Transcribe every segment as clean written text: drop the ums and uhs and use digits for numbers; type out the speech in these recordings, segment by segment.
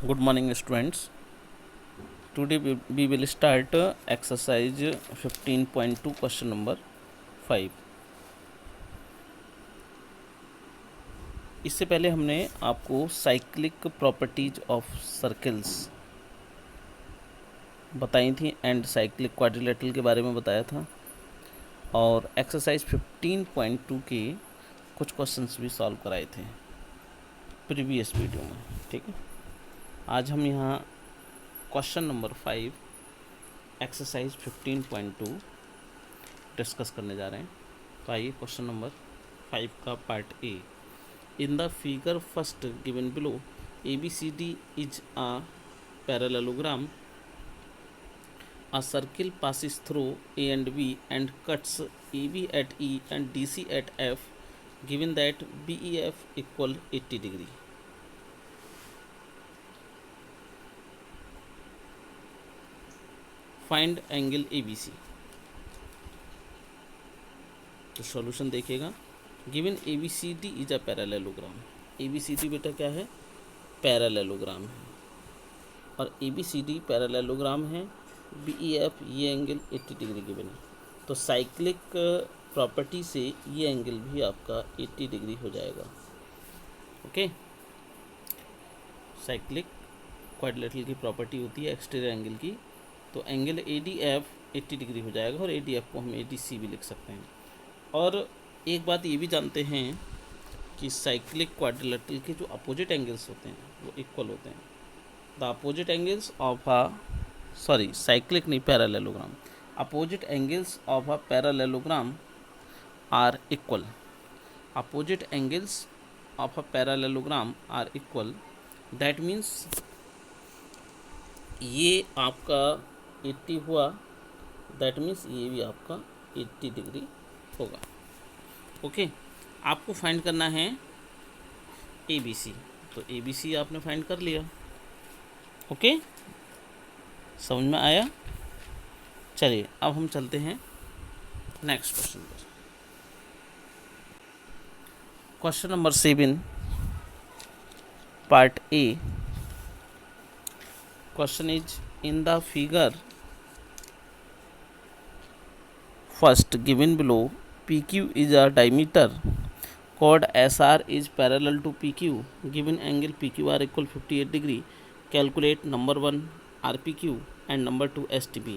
Good morning, students. Today we will start exercise 15.2 question number 5. इससे पहले हमने आपको साइक्लिक प्रॉपर्टीज ऑफ सर्कल्स बताई थी एंड साइक्लिक क्वाड्रिलेटरल के बारे में बताया था, और एक्सरसाइज 15.2 के कुछ क्वेश्चंस भी सॉल्व कराए थे प्रीवियस वीडियो में. ठीक है, आज हम यहाँ क्वेश्चन नंबर 5 एक्सरसाइज 15.2 डिस्कस करने जा रहे हैं. तो आइए क्वेश्चन नंबर 5 का part A. In the figure first given below ABCD is a parallelogram. A circle passes through A and B and cuts AB at E and DC at F, given that BEF equal 80 degree. Find angle ABC. तो solution देखिएगा. Given ABCD is a parallelogram. ABCD बेटा क्या है? Parallelogram है. और ABCD parallelogram है. BEF ये angle 80 degree given है. तो साइक्लिक प्रॉपर्टी से ये एंगल भी आपका 80 डिग्री हो जाएगा. ओके, साइक्लिक क्वाड्रिलेटरल की प्रॉपर्टी होती है एक्सटीरियर एंगल की. तो एंगल ADF 80 डिग्री हो जाएगा, और ADF को हम ADC भी लिख सकते हैं. और एक बात ये भी जानते हैं कि साइक्लिक क्वाड्रिलेटरल के जो अपोजिट एंगल्स होते हैं वो इक्वल होते हैं. The opposite angles of cyclic नहीं, parallelogram. Opposite angles of a parallelogram are equal. Opposite angles of a parallelogram are equal. That means ये आपका 80 हुआ, दैट मीन्स ये भी आपका 80 डिग्री होगा. ओके, आपको फाइंड करना है ABC. तो ABC आपने फाइंड कर लिया. ओके, समझ में आया? चलिए अब हम चलते हैं नेक्स्ट क्वेश्चन पर. Question number 7 part A. Question is in the figure first given below PQ is a diameter. Chord SR is parallel to PQ. Given angle PQR equal 58 degree. Calculate number 1 RPQ and number 2 STP.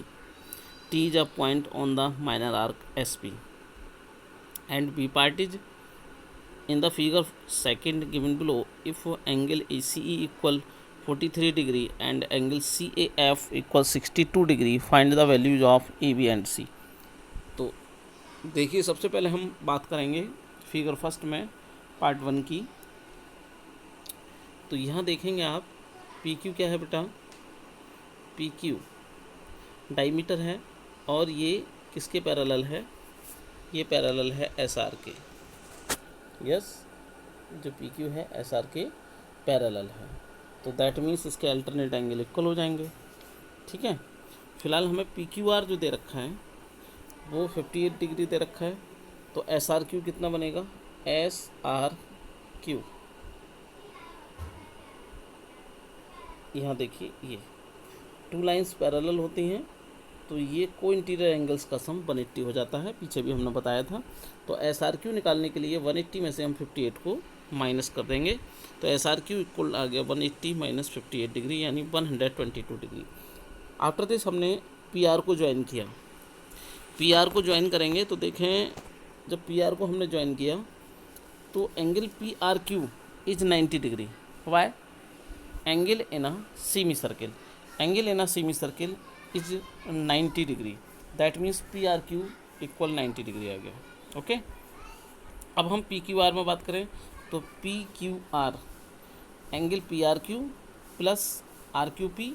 T is a point on the minor arc SP. And B part is in the figure second given below. If angle ACE equal 43 degree and angle CAF equal 62 degree, find the values of AB and C. तो देखिए, सबसे पहले हम बात करेंगे figure first में part 1 की. तो यहाँ देखेंगे आप PQ क्या है बेटा? PQ डायमीटर है, और ये किसके पैरेलल है? ये पैरेलल है SR के. यस, जो PQ है SR के पैरेलल है. तो दैट मीन्स इसके अल्टरनेट एंगल इक्वल हो जाएंगे. ठीक है, फिलहाल हमें PQR जो दे रखा है वो 58 डिग्री दे रखा है. तो SRQ कितना बनेगा? SRQ यहाँ देखिए, ये टू लाइंस पैरेलल होती हैं, तो ये को इंटीरियर एंगल्स का सम 180 हो जाता है. पीछे भी हमने बताया था. तो SRQ निकालने के लिए 180 में से हम 58 को माइनस कर देंगे. तो SRQ इक्वल आ गया 180 माइनस 58 डिग्री, यानी 122 डिग्री. आफ्टर दिस हमने PR को ज्वाइन किया. PR को ज्वाइन करेंगे तो देखें, जब PR को हमने ज्वाइन किया तो angle PRQ is 90 degree. Why? Angle in a semicircle. Angle in a semicircle is 90 degree. That means PRQ equal 90 degree आ गया. ओके, अब हम PQR में बात करें तो PQR angle PRQ plus RQP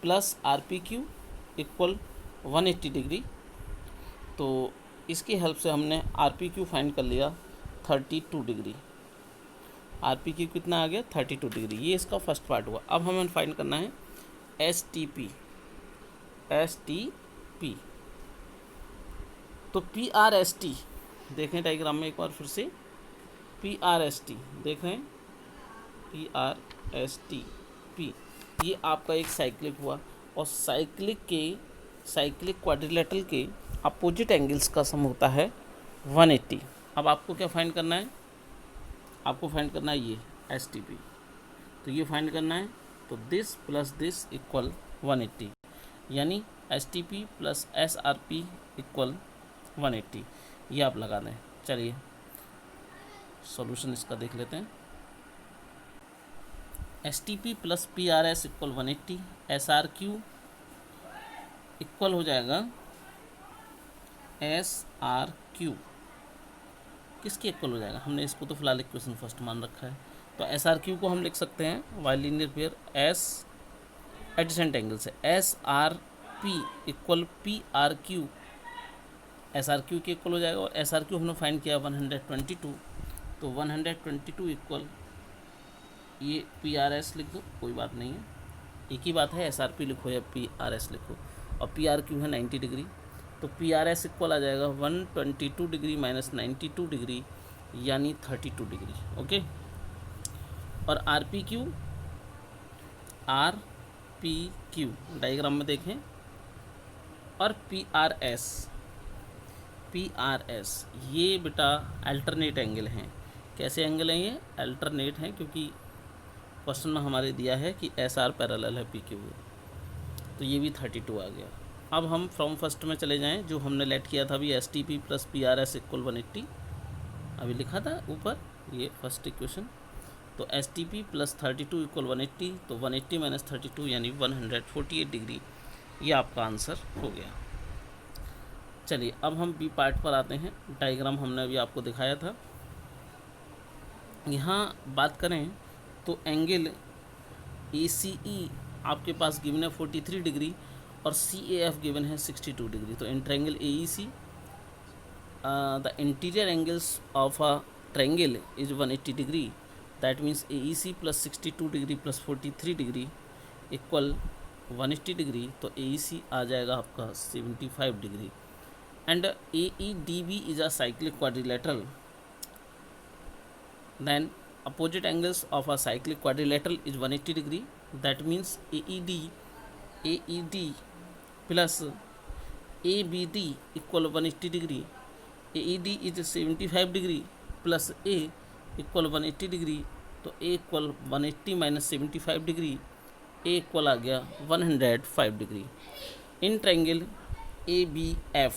plus RPQ equal 180 degree. तो इसकी हेल्प से हमने RPQ फाइंड कर लिया 32 डिग्री. RPQ कितना आ गया? 32 डिग्री. ये इसका फर्स्ट पार्ट हुआ. अब हमें फाइंड करना है STP. तो PRST देखें डायग्राम में एक बार फिर से. PRST देख रहे हैं, PRST P ये आपका एक साइक्लिक हुआ, और साइक्लिक क्वाड्रिलेटरल के अपोजिट एंगल्स का सम होता है 180। अब आपको क्या फाइंड करना है, आपको फाइंड करना है ये STP, तो ये फाइंड करना है, तो दिस प्लस दिस इक्वल 180, यानी STP प्लस SRP इक्वल 180, ये आप लगा दें। चलिए सॉल्यूशन इसका देख लेते हैं। STP plus PRS equal 180, SRQ equal हो जाएगा SRQ, किसके इक्वल हो जाएगा, हमने इसको तो फिलहाल इक्वेशन फर्स्ट मान रखा है, तो SRQ को हम लिख सकते हैं why linear pair S adjacent angle से, SRP इक्वल PRQ, SRQ के इक्वल हो जाएगा, और SRQ हमने फाइंड किया 122, तो 122 इक्वल ये PRS लिख दो, कोई बात नहीं है, एक ही बात है, SRP लिखो या PRS लिखो, और PRQ है 90 डिग्री, तो PRS इक्वल आ जाएगा 122 डिग्री माइनस 92 डिग्री, यानी 32 डिग्री। ओके, और RPQ डायग्राम में देखें, और PRS ये बेटा अल्टरनेट एंगल हैं। कैसे एंगल हैं ये? अल्टरनेट हैं, क्योंकि क्वेश्चन में हमारे दिया है कि SR पैरेलल है PQ, तो ये भी 32 आ गया। अब हम फ्रॉम फर्स्ट में चले जाएं, जो हमने लेट किया था अभी STP प्लस PRS इक्वल 180, अभी लिखा था ऊपर ये फर्स्ट इक्वेशन, तो STP प्लस 32 इक्वल 180, तो 180 माइनस 32 यानी 148 डिग्री, ये आपका आंसर हो गया। चलिए अब हम बी पार्ट पर आते हैं। डायग्राम हमने अभी आपको दिखाया था। यहाँ बात करें तो एंगल ACE आपके पास गिवन है 43 डिग्री, और CAF गिवन है 62 डिग्री, तो in triangle AEC the interior angles of a triangle is 180 degree, that means AEC plus 62 degree plus 43 degree equal 180 degree, तो AEC आ जाएगा आपका 75 degree, and AEDB is a cyclic quadrilateral, then opposite angles of a cyclic quadrilateral is 180 degree, that means AED plus ABD equal 180 degree, AED is 75 degree plus A equal 180 degree, तो A equal 180 minus 75 degree, A equal आ गया 105 degree. In triangle ABF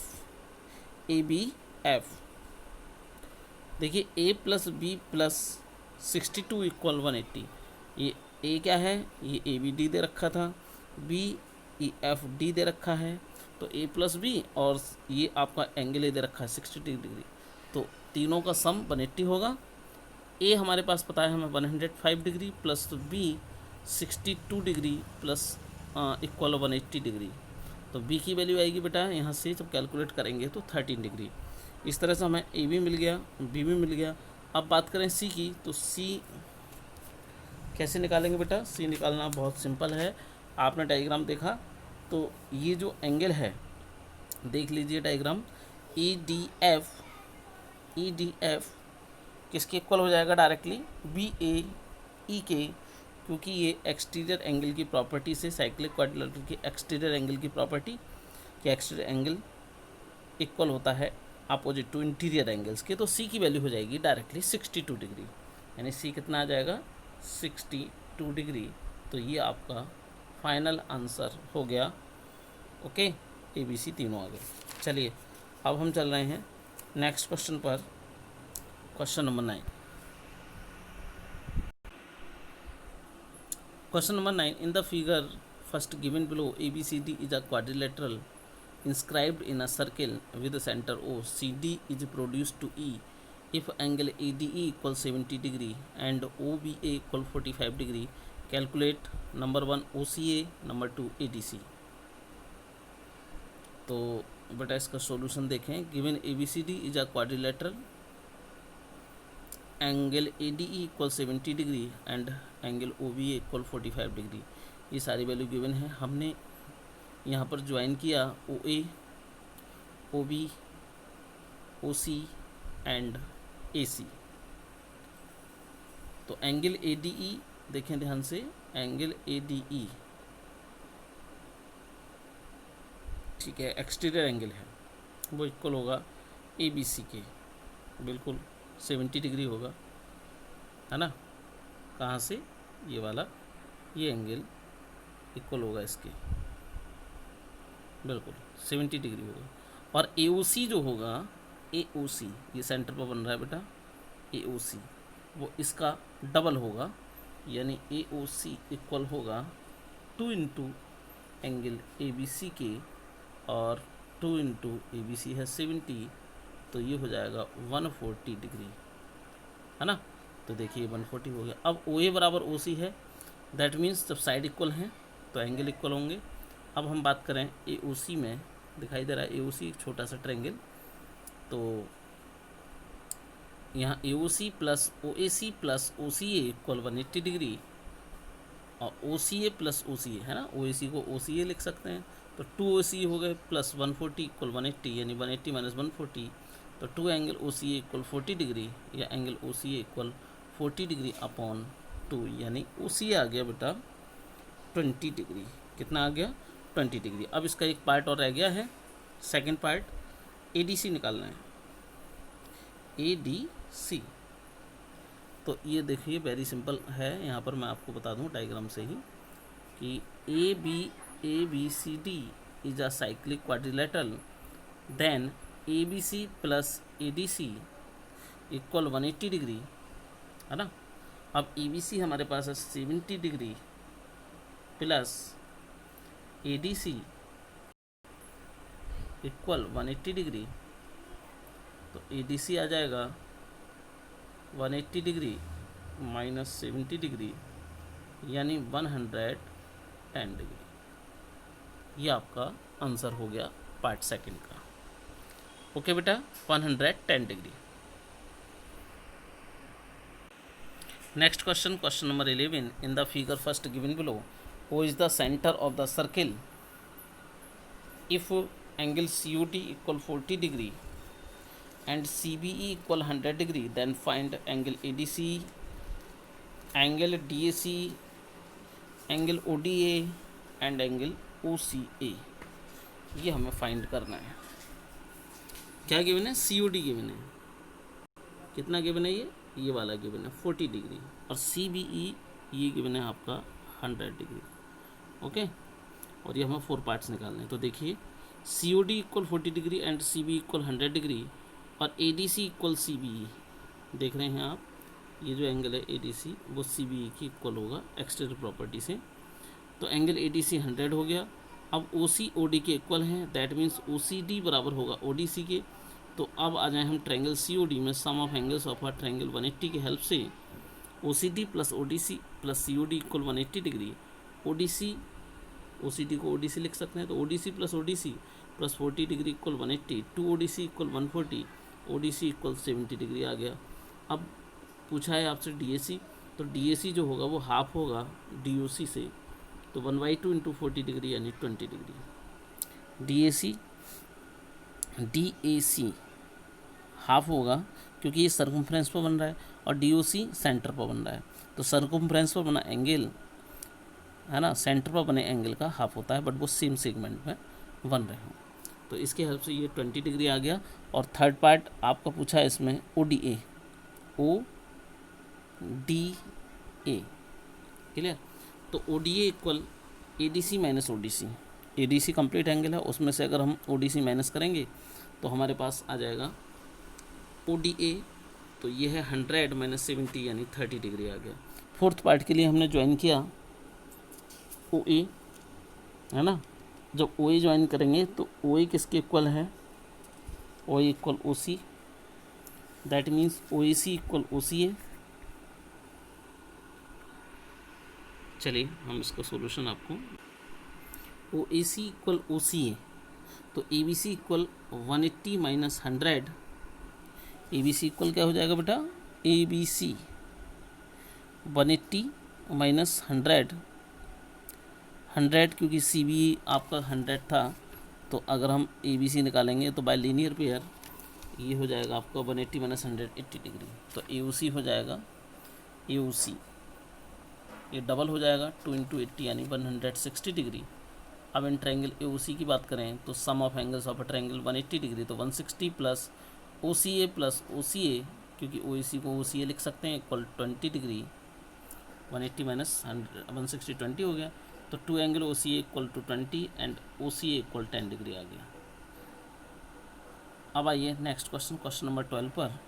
देखिए A plus B plus 62 equal 180, ये A क्या है, ये ABD दे रखा था, BEFD दे रखा है, तो A प्लस B, और ये आपका एंगल दे रखा है 62 डिग्री, तो तीनों का सम 180 होगा। A हमारे पास पता है हमें 105 degree plus B 62 degree plus equal 180 degree, तो B की वैल्यू आएगी बेटा यहाँ से जब कैलकुलेट करेंगे तो 13 डिग्री। इस तरह से हमें A भी मिल गया, B भी मिल गया। अब बात करें C की, तो C कैसे निकालेंगे बेटा? C निकालना बहुत सिंपल है। आपने डायग्राम देखा तो ये जो एंगल है, देख लीजिए डायग्राम, EDF किसके इक्वल हो जाएगा डायरेक्टली? BAE के, क्योंकि ये एक्सटीरियर एंगल की प्रॉपर्टी से, साइक्लिक क्वाड्रिलेटरल की एक्सटीरियर एंगल की प्रॉपर्टी कि एक्सटीरियर एंगल इक्वल होता है अपोजिट टू इंटीरियर एंगल्स के, तो C की वैल्यू हो जाएगी डायरेक्टली 62 डिग्री, यानी C कितना आ जाएगा? 62 डिग्री। तो ये आपका फाइनल आंसर हो गया। ओके, ABC तीनों आ गए। चलिए अब हम चल रहे हैं नेक्स्ट क्वेश्चन पर, question number 9। Question number 9. In the figure first given below, ABCD is a quadrilateral inscribed in a circle with the center O. CD is produced to E if angle ADE equals 70 degree and OBA equal 45 degree. Calculate number 1 OCA, number 2 ADC. तो बेटा इसका solution देखें। Given ABCD is a quadrilateral, angle ADE equal 70 degree and angle OBA equal 45 degree, ये सारी value given है। हमने यहाँ पर ज्वाइन किया OA, OB, OC and AC। तो एंगल ADE देखें ध्यान से, एंगल ADE, ठीक है, एक्सटीरियर एंगल है, वो इक्वल होगा ABC के, बिल्कुल 70 डिग्री होगा, है ना। कहाँ से, ये वाला, ये एंगल इक्वल होगा इसके, बिल्कुल 70 डिग्री होगा। और AOC जो होगा, AOC ये सेंटर पर बन रहा है बेटा, AOC वो इसका डबल होगा, यानी AOC इक्वल होगा 2 इंटू एंगल ABC के, और 2 इंटू ABC है 70, तो ये हो जाएगा 140 डिग्री, है ना। तो देखिए 140 हो गया। अब OA बराबर OC है, दैट मीन्स जब साइड इक्वल हैं तो एंगल इक्वल होंगे। अब हम बात करें AOC में, दिखाई दे रहा है AOC एक छोटा सा ट्रायंगल, तो यहाँ AOC plus OAC plus OCA equal 180 degree, और OCA प्लस OCA है ना, OAC को OCA लिख सकते हैं, तो 2OC हो गए प्लस 140 इक्वल 180, यानी 180 माइनस 140, तो 2 एंगल OCA इक्वल 40 डिग्री, या angle OCA equal 40 degree upon 2, यानी OCA आ गया बेटा 20 डिग्री। कितना आ गया, 20 डिग्री। अब इसका एक पार्ट और रह गया है, सेकंड पार्ट, ADC निकालना है, ADC। तो ये देखिए वेरी सिंपल है, यहाँ पर मैं आपको बता दूँ डायग्राम से ही कि ABCD is a cyclic quadrilateral, then ABC plus ADC equal 180 degree, है ना। अब ABC हमारे पास है 70 degree plus ADC equal 180 degree, तो ADC आ जाएगा 180 डिग्री माइनस 70 डिग्री, यानी 110 डिग्री। ये आपका आंसर हो गया पार्ट सेकंड का। ओके बेटा, 110 degree. Next question, question number 11, in the figure first given below, O is the center of the circle. If angle COD equal 40 degree and CBE equal 100 degree, then find angle ADC, angle DAC, angle ODA and angle OCA। ये हमें find करना है। क्या given है, COD given है, कितना given है, ये वाला गिवन है 40 डिग्री, और CBE ये गिवन है आपका 100 डिग्री। ओके, और ये हमें 4 पार्ट्स निकालने हैं। तो देखिए COD equal 40 degree and CBE equal 100 degree, और ADC इक्वल CBE, देख रहे हैं आप, ये जो एंगल है ADC वो CBE की इक्वल होगा एक्सटीरियर प्रॉपर्टी से, तो एंगल ADC 100 हो गया। अब OC OD के इक्वल हैं, दैट मीन्स OCD बराबर होगा ODC के। तो अब आ जाए हम ट्रायंगल COD में, sum of angles of a triangle 180 की हेल्प से OCD plus ODC plus COD equal 180 degree, OCD को ODC लिख सकते हैं, तो ODC plus 40 degree equal 180, 2 ODC equal 140, ODC equal 70 degree आ गया। अब पूछा है आपसे DAC, तो DAC जो होगा वो हाफ होगा DOC से, तो 1/2 इंटू 40 डिग्री यानी 20 डिग्री। DAC हाफ होगा क्योंकि ये सर्कमफ्रेंस पर बन रहा है, और DOC सेंटर पर बन रहा है, तो सर्कमफ्रेंस पर बना एंगल है ना, सेंटर पर बने एंगल का हाफ होता है, बट वो सेम सेगमेंट में बन रहे हो। तो इसके हेल्प से ये 20 डिग्री आ गया। और थर्ड पार्ट आपका पूछा है इसमें ODA, क्लियर। तो ODA equal ADC minus ODC, ADC complete angle है, उसमें से अगर हम ODC माइनस करेंगे तो हमारे पास आ जाएगा ODA, तो ये है 100 माइनस 70 यानी 30 डिग्री आ गया। फोर्थ पार्ट के लिए हमने ज्वाइन किया OA, है ना। जब OA ज्वाइन करेंगे तो OA किसके इक्वल है, OA equal OC, that means OAC equal OCA। चलिए हम इसका सॉल्यूशन आपको, OAC इक्वल OCA, तो ABC equal 180 minus 100, ABC equal क्या हो जाएगा बेटा, ABC 180 माइनस 100 क्योंकि CBE आपका 100 था, तो अगर हम ABC निकालेंगे तो बाय लीनियर पेयर ये हो जाएगा आपका 180 माइनस 100 80 डिग्री, तो AOC हो जाएगा, AOC ये डबल हो जाएगा, 2 इंटू 80 यानी 160 डिग्री। अब इन ट्रायंगल AOC की बात करें तो sum of angles of a triangle 180 degree, तो 160 प्लस OCA, क्योंकि OAC को OCA लिख सकते हैं, इक्वल 20 डिग्री। 180 माइनस 160 20 हो गया, तो 2 angle OCA equal to 20 and OCA equal 10 degree आ गया। अब आइए नेक्स्ट क्वेश्चन, क्वेश्चन नंबर 12 पर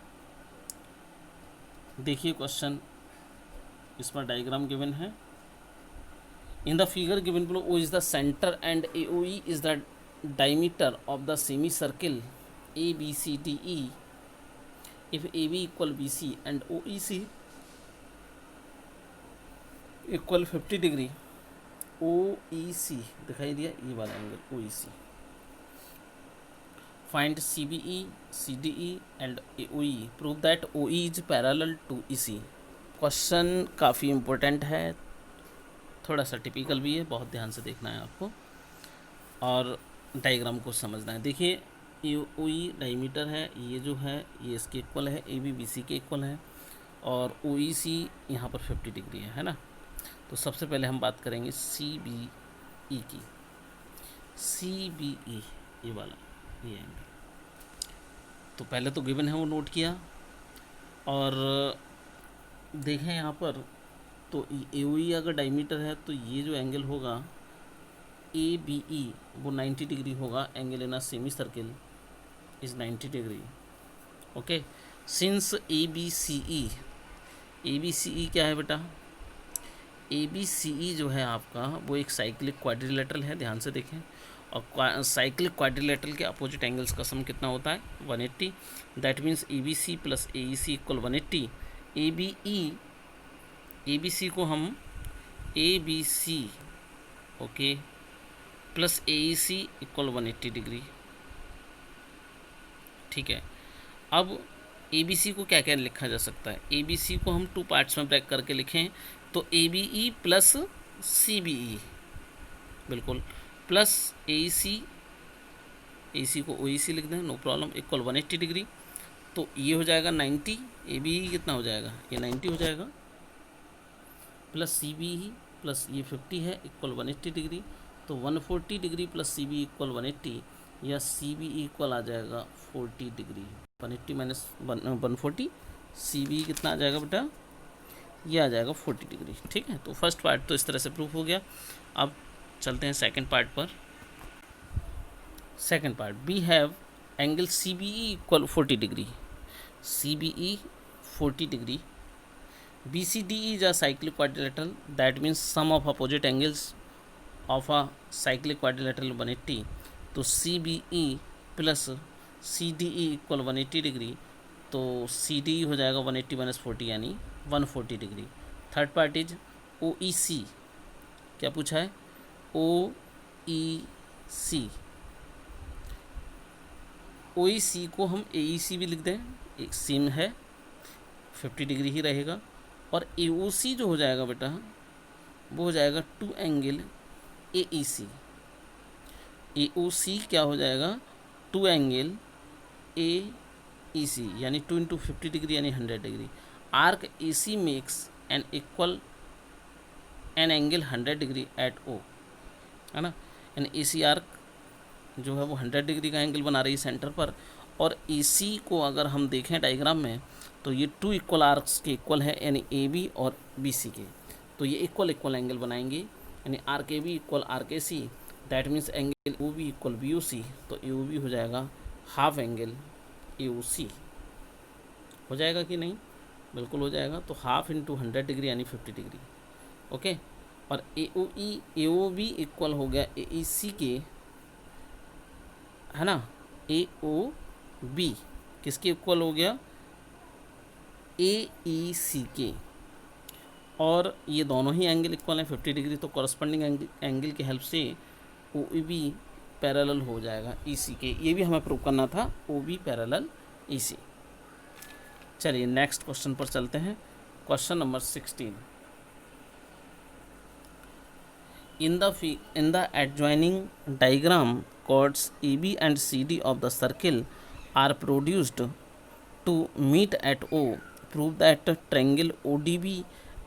देखिए। क्वेश्चन इसमें डायग्राम गिवन है। In the figure given below, O is the centre and AOE is the diameter of the semi circle ABCDE। If AB equal BC and OEC equal 50 degree, OEC दिखाई दिया, ये वाला angle OEC। Find CBE, CDE and AOE, prove that OE is parallel to EC। Question काफ़ी important है, थोड़ा सा typical भी है, बहुत ध्यान से देखना है आपको और डायग्राम को समझना है। देखिए AOE डायमीटर है, ये जो है ये इसके इक्वल है, AB BC के इक्वल है, और OEC यहाँ पर 50 डिग्री है ना। तो सबसे पहले हम बात करेंगे CBE की। CBE ये वाला ये एंगल, तो पहले तो गिवन है वो नोट किया, और देखें यहाँ पर तो AOE अगर डायमीटर है तो ये जो एंगल होगा ABE वो 90 डिग्री होगा। Angle in a semicircle is 90 degree. Okay, since ABCE क्या है बेटा? ABCE जो है आपका वो एक साइक्लिक क्वाड्रिलेटरल है, ध्यान से देखें। और साइक्लिक क्वाड्रिलेटरल के अपोजिट एंगल्स का सम कितना होता है? 180। That means ABC plus AEC equal 180। ABC को हम ABC okay plus AEC equal 180 degree, ठीक है। अब ABC को क्या क्या लिखा जा सकता है? ABC को हम 2 पार्ट्स में ब्रेक करके लिखें तो ABE प्लस CBE, बिल्कुल, प्लस AEC को OEC लिख दें, नो प्रॉब्लम, इक्वल 180 डिग्री। तो ये हो जाएगा 90, ABE कितना हो जाएगा? ये 90 हो जाएगा, प्लस CBE प्लस ये 50 है, इक्वल 180 डिग्री। तो 140 डिग्री प्लस CBE इक्वल 180, या CBE इक्वल आ जाएगा 40 डिग्री। 180 माइनस 140, CBE कितना आ जाएगा बेटा? ये आ जाएगा 40 डिग्री, ठीक है। तो फर्स्ट पार्ट तो इस तरह से प्रूफ हो गया। अब चलते हैं सेकंड पार्ट पर। Second part, we have angle CBE equal 40 degree, CBE 40 degree, BCDE is a cyclic quadrilateral, that means sum of opposite angles of a cyclic quadrilateral 180। तो CBE plus CDE equal 180 degree, तो CDE हो जाएगा 180 minus 40 यानी 140 degree. Third part is OEC, क्या पूछा है? OEC को हम AEC भी लिख दें, एक सेम है, 50 डिग्री ही रहेगा। और AOC जो हो जाएगा बेटा वो हो जाएगा 2 एंगल AEC। AOC क्या हो जाएगा? 2 एंगल AEC यानी 2 इंटू 50 डिग्री यानी 100 degree. Arc AC makes an equal an angle 100 degree at O, है ना। एन AC आर्क जो है वो 100 डिग्री का एंगल बना रही है सेंटर पर, और AC को अगर हम देखें डायग्राम में तो ये 2 इक्वल आर्क्स के इक्वल है, यानी AB और BC के। तो ये इक्वल एंगल बनाएंगे, यानी arc AB equal arc AC, that means angle OB equal BOC। तो AOB हो जाएगा हाफ एंगल AOC, हो जाएगा कि नहीं? बिल्कुल हो जाएगा। तो हाफ इंटू 100 डिग्री यानी 50 डिग्री, ओके। और AOB इक्वल हो गया AEC के, है ना। AOB किसके इक्वल हो गया? AEC के, और ये दोनों ही एंगल इक्वल हैं 50 डिग्री, तो कॉरस्पॉन्डिंग एंगल की हेल्प से OEB पैरेलल हो जाएगा EC के। ये भी हमें प्रूव करना था, OB पैरेलल EC। चलिए नेक्स्ट क्वेश्चन पर चलते हैं, question number 16। In the adjoining diagram, chords AB and CD of the circle are produced to meet at O. Prove that triangle ODB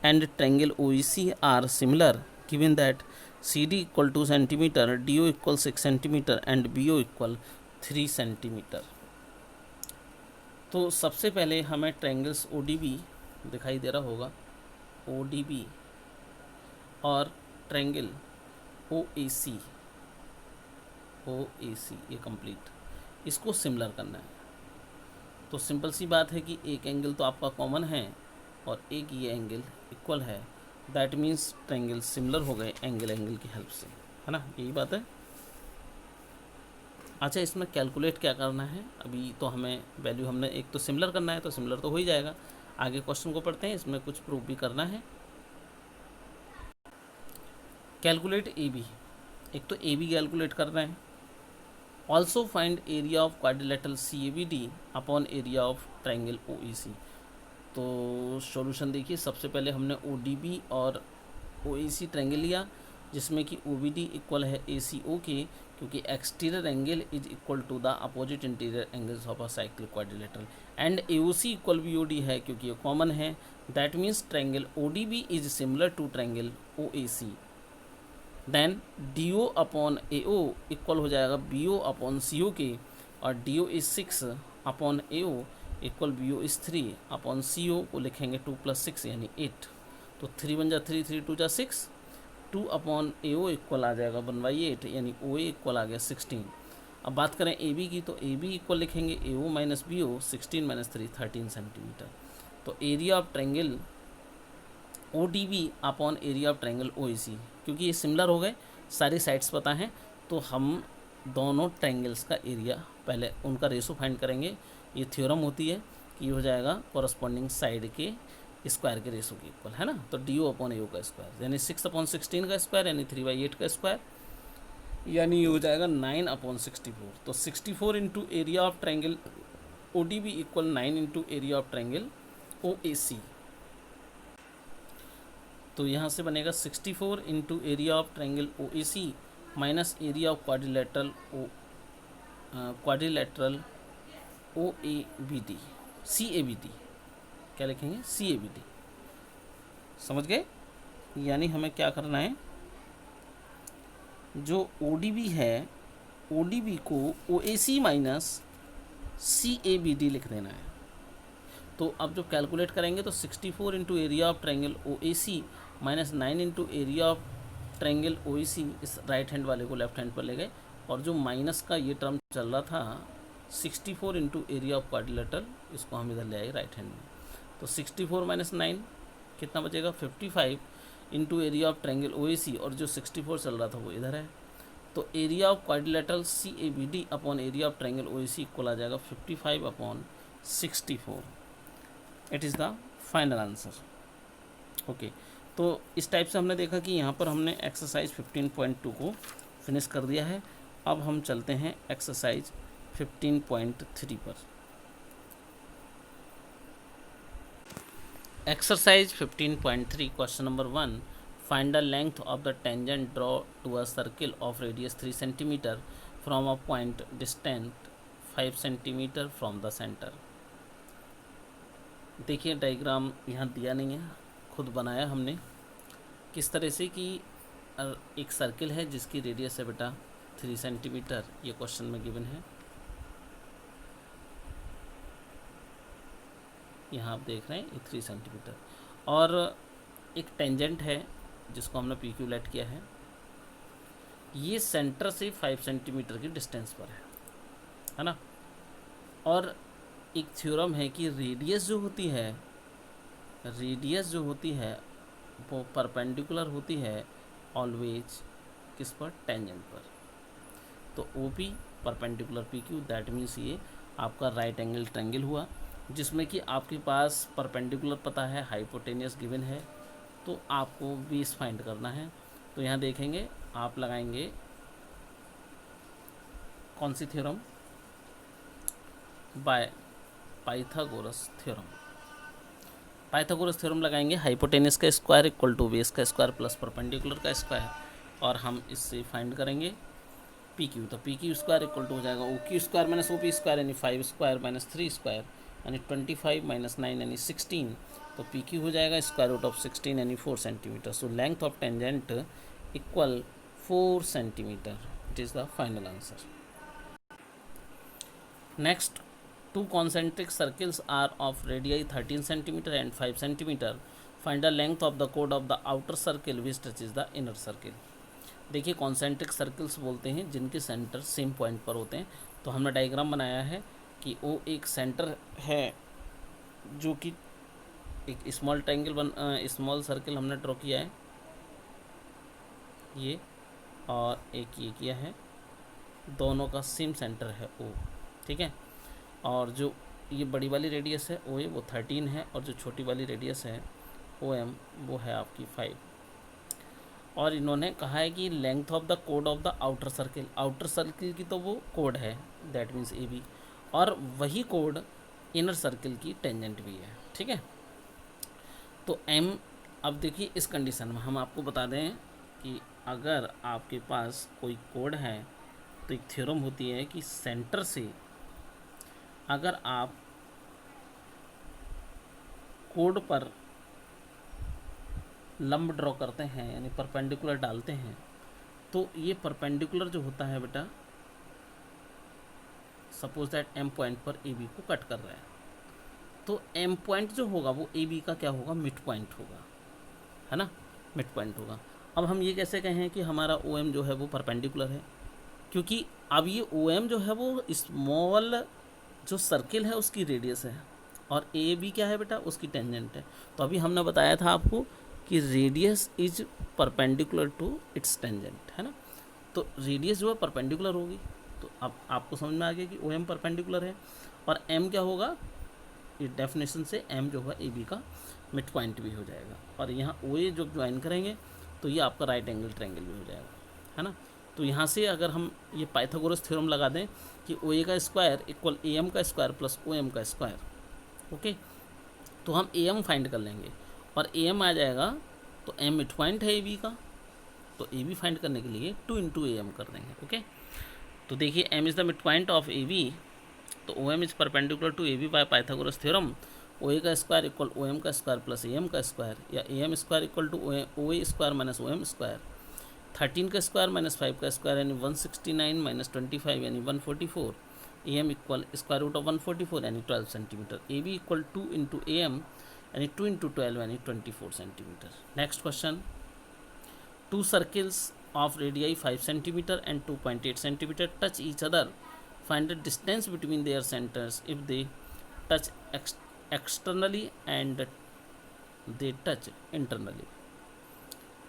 and triangle OEC are similar given that CD equal 2 centimeter, DO equal 6 centimeter and BO equal 3 centimeter। तो सबसे पहले हमें triangles ODB दिखाई दे रहा होगा, ODB और triangle OAC ये complete, इसको सिमिलर करना है। तो सिंपल सी बात है कि एक एंगल तो आपका कॉमन है और एक ये एंगल इक्वल है, दैट मीन्स ट्रायंगल सिमिलर हो गए एंगल की हेल्प से, है ना, यही बात है। अच्छा, इसमें कैलकुलेट क्या करना है, अभी तो हमें वैल्यू हमने एक तो सिमिलर करना है, तो सिमिलर तो हो ही जाएगा। आगे क्वेश्चन को पढ़ते हैं, इसमें कुछ प्रूफ भी करना है। कैलकुलेट AB, एक तो AB कैलकुलेट करना है। Also find area of quadrilateral CABD upon area of triangle OEC। तो सॉल्यूशन देखिए, सबसे पहले हमने ODB और OAC ट्रायंगल लिया, जिसमें कि OBD इक्वल है ACO के, क्योंकि exterior angle is equal to the opposite interior angles of a cyclic quadrilateral, and AOC equal BOD है क्योंकि ये कॉमन है, that means triangle ODB is similar to triangle OAC। Then DO upon AO equal हो जाएगा BO upon CO के, और DO is 6 upon AO equal BO is 3 upon CO को लिखेंगे 2 + 6 यानी 8, तो 3 × 3 3 2 = 6, 2 अपॉन AO इक्वल आ जाएगा 1/8 यानी OA इक्वल आ गया 16। अब बात करें AB की, तो AB इक्वल लिखेंगे AO माइनस BO, 16 - 3 13 सेंटीमीटर। तो area of triangle ODB upon area of triangle OAC, क्योंकि ये सिमिलर हो गए, सारी साइड्स पता हैं, तो हम दोनों ट्रायंगल्स का एरिया पहले उनका रेशो फाइंड करेंगे। ये थ्योरम होती है कि ये हो जाएगा कॉरस्पॉन्डिंग साइड के स्क्वायर के रेशो के इक्वल, है ना। तो DO अपॉन AO का स्क्वायर यानी 6 अपॉन 16 का स्क्वायर यानी 3/8 का स्क्वायर, यानी ये हो जाएगा 9 अपॉन 64। तो 64 into area of triangle ODB equal 9 into area of triangle OAC। तो यहाँ से बनेगा 64 into area of triangle OAC minus area of quadrilateral OABD, CABD क्या लिखेंगे CABD, समझ गए। यानी हमें क्या करना है, जो ODB है ODB को OAC माइनस CABD लिख देना है। तो अब जो कैलकुलेट करेंगे तो 64 into area of triangle OAC minus 9 into area of triangle OAC, इस राइट हैंड वाले को लेफ्ट हैंड पर ले गए, और जो माइनस का ये टर्म चल रहा था 64 इंटू एरिया ऑफ क्वाड्रिलेटरल, इसको हम इधर ले आए राइट हैंड में। तो 64 - 9 कितना बचेगा 55 into area of triangle OAC, और जो 64 चल रहा था वो इधर है। तो area of quadrilateral CABD upon area of triangle OAC equal आ जाएगा 55 upon 64। It is the final answer. Okay, तो इस टाइप से हमने देखा कि यहाँ पर हमने एक्सरसाइज 15.2 को फिनिश कर दिया है। अब हम चलते हैं एक्सरसाइज 15.3 पर। Exercise 15.3 question number 1, find the length of the tangent draw to a circle of radius 3 centimetre from a point distant 5 centimetre from the centre. देखिए डायग्राम यहाँ दिया नहीं है, खुद बनाया हमने, किस तरह से कि एक सर्किल है जिसकी रेडियस है बेटा 3 सेंटीमीटर, ये क्वेश्चन में गिवन है। यहाँ आप देख रहे हैं ये 3 सेंटीमीटर, और एक टेंजेंट है जिसको हमने PQ लेट किया है, ये सेंटर से 5 सेंटीमीटर की डिस्टेंस पर है ना। और एक थ्योरम है कि रेडियस जो होती है वो परपेंडिकुलर होती है ऑलवेज किस पर, टेंजेंट पर। तो OP perpendicular PQ, that means ये आपका राइट एंगल ट्रायंगल हुआ, जिसमें कि आपके पास परपेंडिकुलर पता है, हाइपोटेनियस गिवन है, तो आपको बेस फाइंड करना है। तो यहाँ देखेंगे आप लगाएंगे कौन सी थ्योरम, बाय पाइथागोरस थ्योरम लगाएंगे। हाइपोटेनियस का स्क्वायर इक्वल टू बेस का स्क्वायर प्लस परपेंडिकुलर का स्क्वायर, और हम इससे फाइंड करेंगे PQ। तो PQ स्क्वायर इक्वल टू हो जाएगा OQ square minus OP square यानी 5 स्क्वायर माइनस 3 स्क्वायर यानी 25 - 9 यानी 16। तो पी क्यू हो जाएगा स्क्वायर रूट ऑफ 16 यानी 4 centimetre. So length of tangent equal 4 centimetre. It is the final answer. Next, two concentric circles are of radii 13 centimeter and 5 centimeter. Find the length of the chord of the outer circle which touches the inner circle. देखिए concentric circles बोलते हैं जिनके centre same point पर होते हैं। तो हमने diagram बनाया है कि वो एक सेंटर है जो कि एक स्मॉल ट्रायंगल स्मॉल सर्कल हमने ड्रॉ किया है ये, और एक ये किया है, दोनों का सेम सेंटर है ओ, ठीक है। और जो ये बड़ी वाली रेडियस है ओ ए वो 13 है, और जो छोटी वाली रेडियस है ओ एम वो है आपकी 5। और इन्होंने कहा है कि length of the code of the outer circle, outer circle की तो वो कोड है, दैट मीन्स ए बी, और वही कोड इनर सर्किल की टेंजेंट भी है, ठीक है। तो एम, अब देखिए इस कंडीशन में हम आपको बता दें कि अगर आपके पास कोई कोड है तो एक थ्योरम होती है कि सेंटर से अगर आप कोड पर लंब ड्रॉ करते हैं यानी परपेंडिकुलर डालते हैं, तो ये परपेंडिकुलर जो होता है बेटा, सपोज दैट एम पॉइंट पर ए बी को कट कर रहा है, तो एम पॉइंट जो होगा वो ए बी का क्या होगा, मिड पॉइंट होगा, है ना, मिड पॉइंट होगा। अब हम ये कैसे कहें कि हमारा ओ एम जो है वो परपेंडिकुलर है, क्योंकि अब ये ओ एम जो है वो स्मॉल जो सर्किल है उसकी रेडियस है, और ए बी क्या है बेटा, उसकी टेंजेंट है। तो अभी हमने बताया था आपको कि radius is perpendicular to its tangent, है ना। तो रेडियस जो है परपेंडिकुलर होगी, तो अब आपको समझ में आ गया कि ओ एम परपेंडिकुलर है, और एम क्या होगा, इस डेफिनेशन से एम जो है ए बी का मिड पॉइंट भी हो जाएगा, और यहाँ ओ ए जब ज्वाइन करेंगे तो ये आपका राइट एंगल ट्रायंगल भी हो जाएगा, है ना। तो यहाँ से अगर हम ये पाइथागोरस थ्योरम लगा दें कि ओ ए का स्क्वायर इक्वल ए एम का स्क्वायर प्लस ओ एम का स्क्वायर, ओके, तो हम ए एम फाइंड कर लेंगे, और ए एम आ जाएगा तो एम मिड पॉइंट है ए बी का, तो ए बी फाइंड करने के लिए 2 इंटू ए एम कर देंगे, ओके। तो देखिए M is the midpoint of A B, तो O M is perpendicular to A B by Pythagoras theorem. O A का स्क्वायर इक्वल ओ एम का स्क्वायर प्लस ए एम का square, या A M square equal to O A square minus O M square, 13 का square minus 5 का square यानी 169 minus 25 यानी 144, A M equal square root of 144 यानी 12 सेंटीमीटर, A B equal 2 into A M यानी 2 into 12 यानी 24 centimetre. Next question, two circles of radii 5 centimetre and 2.8 centimetre touch each other, find the distance between their centers if they touch externally and they touch internally,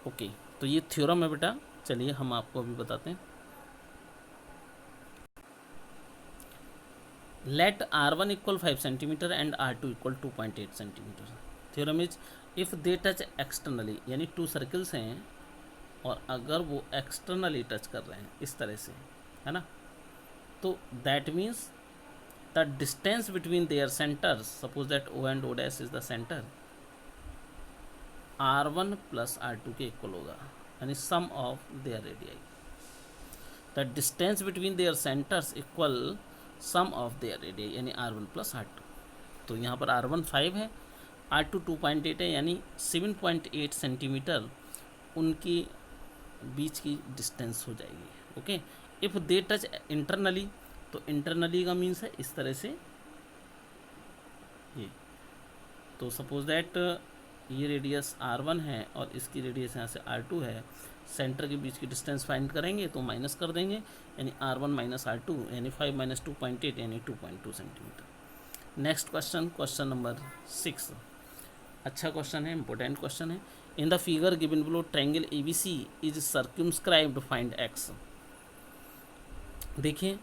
okay. तो ये theorem है बेटा, चलिए हम आपको अभी बताते हैं। Let R1 equal 5 centimetre and R2 equal 2.8 centimetre. Theorem is if they touch externally, यानी टू सर्कल्स हैं और अगर वो एक्सटर्नली टच कर रहे हैं इस तरह से, है ना, तो that means the distance between their centres, suppose that O and O dash is the centre, R1 plus R2 के इक्वल होगा, यानी sum of their radii. The distance between their centres equal sum of their radii, यानी R1 plus R2। तो यहाँ पर R1 5 है, R2 2.8 है, यानी 7.8 सेंटीमीटर उनकी बीच की डिस्टेंस हो जाएगी, okay. If they touch internally, तो इंटरनली का मीन्स है इस तरह से ये, तो सपोज दैट ये रेडियस R1 है और इसकी रेडियस यहाँ से R2 है, सेंटर के बीच की डिस्टेंस फाइंड करेंगे तो माइनस कर देंगे, यानी R1 माइनस R2 यानी 5 माइनस 2.8 यानी 2.2 centimetre. Next question, question number 6, अच्छा क्वेश्चन है, इंपॉर्टेंट क्वेश्चन है। In the figure given below triangle ABC is circumscribed, find X। देखिए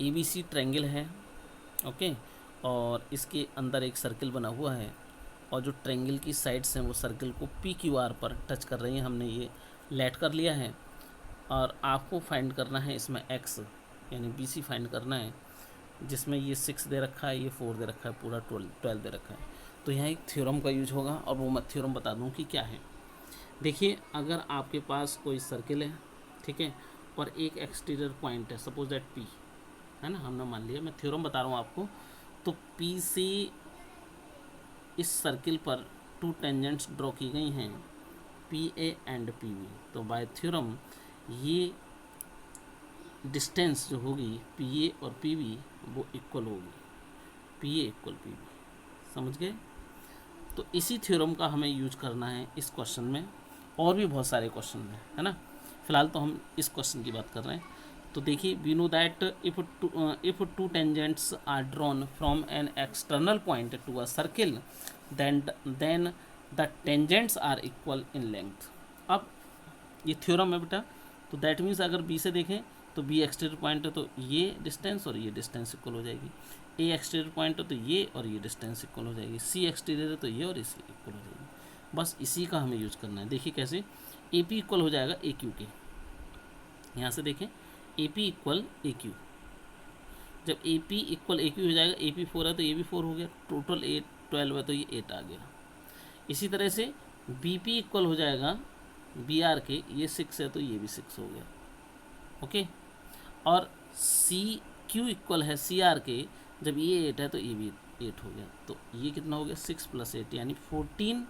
ABC ट्रायंगल है, ओके, और इसके अंदर एक सर्किल बना हुआ है, और जो ट्रायंगल की साइड्स हैं वो सर्किल को PQR पर टच कर रही हैं, हमने ये लेट कर लिया है, और आपको फाइंड करना है इसमें X यानी BC फाइंड करना है, जिसमें ये 6 दे रखा है, ये 4 दे रखा है, पूरा 12 दे रखा है। तो यहाँ एक थ्योरम का यूज होगा, और वो मैं थ्योरम बता दूँ कि क्या है। देखिए अगर आपके पास कोई सर्किल है, ठीक है, और एक एक्सटीरियर पॉइंट है, सपोज दैट P, है ना, हमने मान लिया, मैं थ्योरम बता रहा हूँ आपको। तो P से इस सर्किल पर टू टेंजेंट्स ड्रॉ की गई हैं P A and P B, तो बाय थ्योरम ये डिस्टेंस जो होगी पी ए और पी बी वो इक्वल होगी, P A equal P B. समझ गए? तो इसी थ्योरम का हमें यूज करना है इस क्वेश्चन में, और भी बहुत सारे क्वेश्चन में, है ना। फिलहाल तो हम इस क्वेश्चन की बात कर रहे हैं। तो देखिए, we know that if two tangents are drawn from an external point to a circle then the tangents are equal in length. अब ये थ्योरम है बेटा, तो दैट मीन्स अगर बी से देखें तो बी एक्सटीरियर पॉइंट है, तो ये डिस्टेंस और ये डिस्टेंस इक्वल हो जाएगी। ए एक्सटीरियर पॉइंट है तो ये और ये डिस्टेंस इक्वल हो जाएगी। सी एक्सटीरियर है तो ये और इसी इक्वल हो जाएगी। बस इसी का हमें यूज करना है। देखिए कैसे, ए पी इक्वल हो जाएगा ए क्यू के। यहाँ से देखें, A P equal A Q. जब A P equal A Q हो जाएगा, ए पी 4 है तो ए भी 4 हो गया, टोटल 12 है तो ये 8 आ गया। इसी तरह से बी पी इक्वल हो जाएगा बी आर के, ये 6 है तो ये भी 6 हो गया। ओके, और सी क्यू इक्वल है सी आर के, जब ये 8 है तो ये भी 8 हो गया। तो ये कितना हो गया, 6 + 8 यानी 14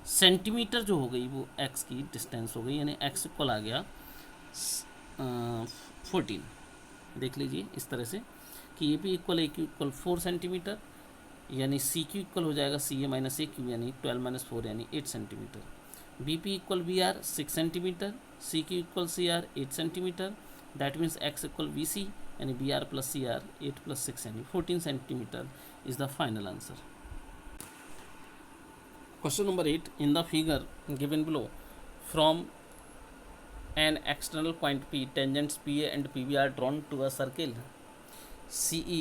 सेंटीमीटर जो हो गई वो एक्स की डिस्टेंस हो गई, यानी एक्स इक्वल आ गया 14। देख लीजिए इस तरह से कि ए P equal A Q equal 4 centimetre, यानी सी क्यू इक्वल हो जाएगा सी ए माइनस ए क्यू, यानी 12 - 4 यानी 8 centimetre. B P equal B R 6 centimetre, C Q equal C R 8 centimetre. That means X equal V C, यानी B R plus C R 8 + 6 यानी 14 centimetre is the final answer. Question number 8. In the figure given below, from an external point P, tangents PA and PB are drawn to a circle CE.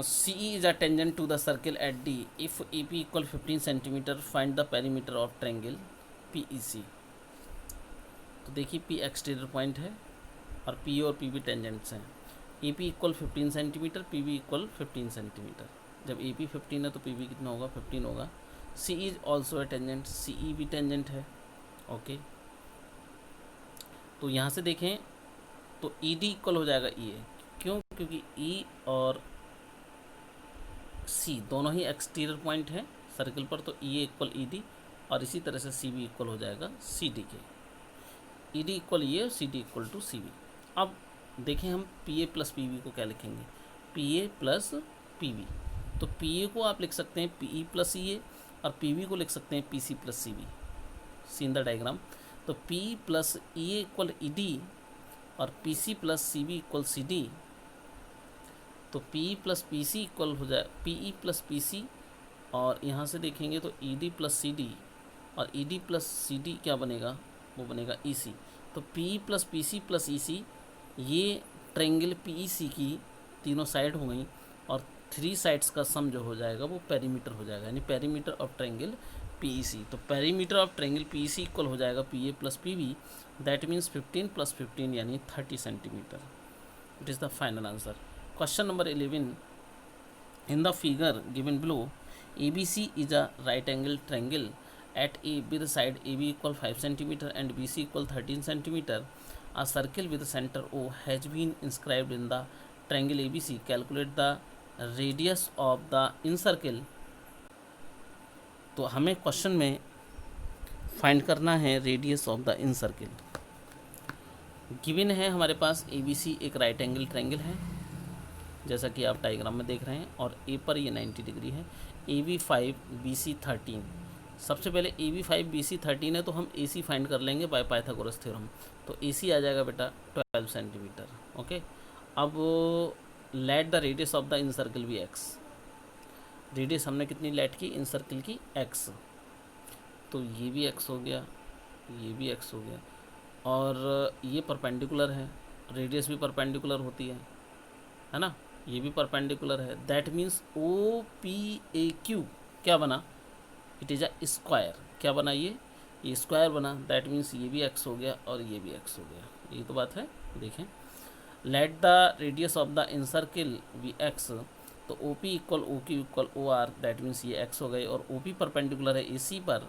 CE is a tangent to the circle at D. If EP equal 15 cm, find the perimeter of triangle PEC. तो देखिए, P exterior point है और P और PB tangents हैं। EP equal 15 centimetre, PB equal 15 centimetre. जब AP 15 है तो PB कितना होगा, 15 होगा। CE is also a tangent, CE भी टेंजेंट है। ओके, तो यहाँ से देखें तो ED इक्वल हो जाएगा EA। क्यों? क्योंकि E और C दोनों ही एक्सटीरियर पॉइंट है सर्कल पर, तो EA इक्वल ED, और इसी तरह से CB इक्वल हो जाएगा CD के। ED इक्वल EA और CD इक्वल टू CB। अब देखें हम PA + PB को क्या लिखेंगे, PA + PB। तो PA को आप लिख सकते हैं PE + EA, और PB को लिख सकते हैं PC + CB। See in the diagram, तो PE + EA इक्वल ED और PC + CB इक्वल CD। तो PE + PC इक्वल हो जाए PE + PC, और यहाँ से देखेंगे तो ED + CD, और ED + CD क्या बनेगा, वो बनेगा EC। तो PE + PC + EC, ये ट्रायंगल PEC की तीनों साइड हो गई, और 3 साइड्स का सम जो हो जाएगा वो पेरीमीटर हो जाएगा, यानी पेरीमीटर ऑफ ट्रायंगल PEC। तो perimeter of triangle PEC equal हो जाएगा PA + PB, दैट मीन्स 15 + 15 यानी 30 centimetre. It is the final answer. Question number 11. In the figure given below, ABC is a right angle triangle at A with side AB equal 5 cm and BC equal 13 cm. A circle with center O has been inscribed in the triangle ABC. Calculate the radius of the incircle. तो हमें question में find करना है radius of the incircle. Given है हमारे पास ABC एक right angle triangle है, जैसा कि आप डायग्राम में देख रहे हैं, और ए पर ये 90 डिग्री है। AB 5 BC 13। सबसे पहले AB 5 BC 13 है तो हम AC फाइंड कर लेंगे बाय पाइथागोरस थ्योरम। तो AC आ जाएगा बेटा 12 सेंटीमीटर। ओके, अब let the radius of the incircle be x। Radius हमने कितनी लेट की, इनसर्किल की x, तो ये भी x हो गया, ये भी x हो गया, और ये परपेंडिकुलर है, रेडियस भी परपेंडिकुलर होती है ना, ये भी परपेंडिकुलर है। दैट मीन्स OPAQ क्या बना, इट इज़ अ स्क्वायर। क्या बना, ये स्क्वायर बना। दैट मीन्स ये भी x हो गया और ये भी x हो गया। यही तो बात है। देखें, let the radius of the incircle be x, तो OP इक्वल OQ इक्वल OR, दैट मीन्स ये x हो गए, और OP परपेंडिकुलर है AC पर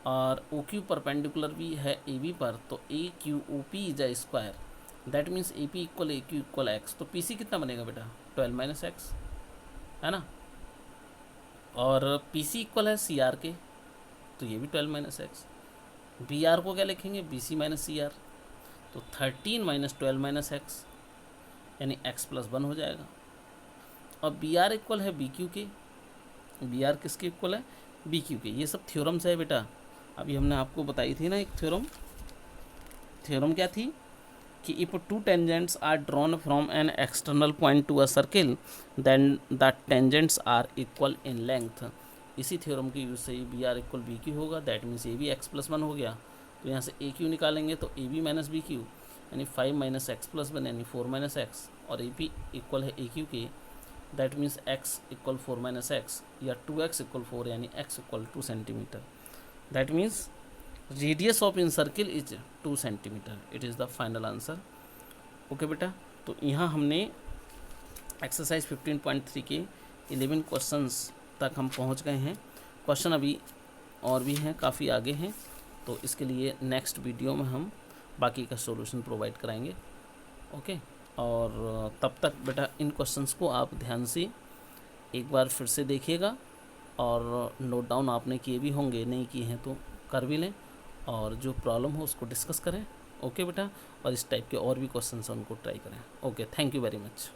और OQ परपेंडिकुलर भी है AB पर, तो AQOP is a square. That means AP equal AQ equal x। तो PC कितना बनेगा बेटा, 12 - x। है ना। और पी सी इक्वल है सी आर के, तो ये भी 12 माइनस एक्स। बी आर को क्या लिखेंगे, B C minus C R, तो 13 माइनस 12 माइनस एक्स, यानी एक्स प्लस 1 हो जाएगा। और बी आर इक्वल है बी क्यू के, बी आर किसके इक्वल है, बी क्यू के। ये सब थ्योरम्स है बेटा, अभी हमने आपको बताई थी ना एक थ्योरम क्या थी कि if two tangents are drawn from an external point to a circle then the tangents are equal in length. इसी थ्योरम की यूज से B R equal B Q होगा, that means A B X plus 1 हो गया। तो यहाँ से ए Q निकालेंगे तो A B minus B Q यानी 5 माइनस एक्स प्लस 1 यानी 4 माइनस एक्स, और ए पी इक्वल है ए क्यू के, that means X equal 4 minus x, या 2x इक्वल 4 यानी x equal 2 centimetre. That means radius of in circle is 2 centimetre. It is the final answer. Okay बेटा, तो यहाँ हमने एक्सरसाइज 15.3 के 11 क्वेश्चंस तक हम पहुँच गए हैं। क्वेश्चन अभी और भी हैं, काफ़ी आगे हैं, तो इसके लिए नेक्स्ट वीडियो में हम बाकी का सॉल्यूशन प्रोवाइड कराएंगे। ओके, और तब तक बेटा इन क्वेश्चंस को आप ध्यान से एक बार फिर से देखिएगा, और नोट डाउन आपने किए भी होंगे, नहीं किए हैं तो कर भी लें, और जो प्रॉब्लम हो उसको डिस्कस करें। ओके बेटा, और इस टाइप के और भी क्वेश्चंस हैं उनको ट्राई करें। Okay, thank you very much.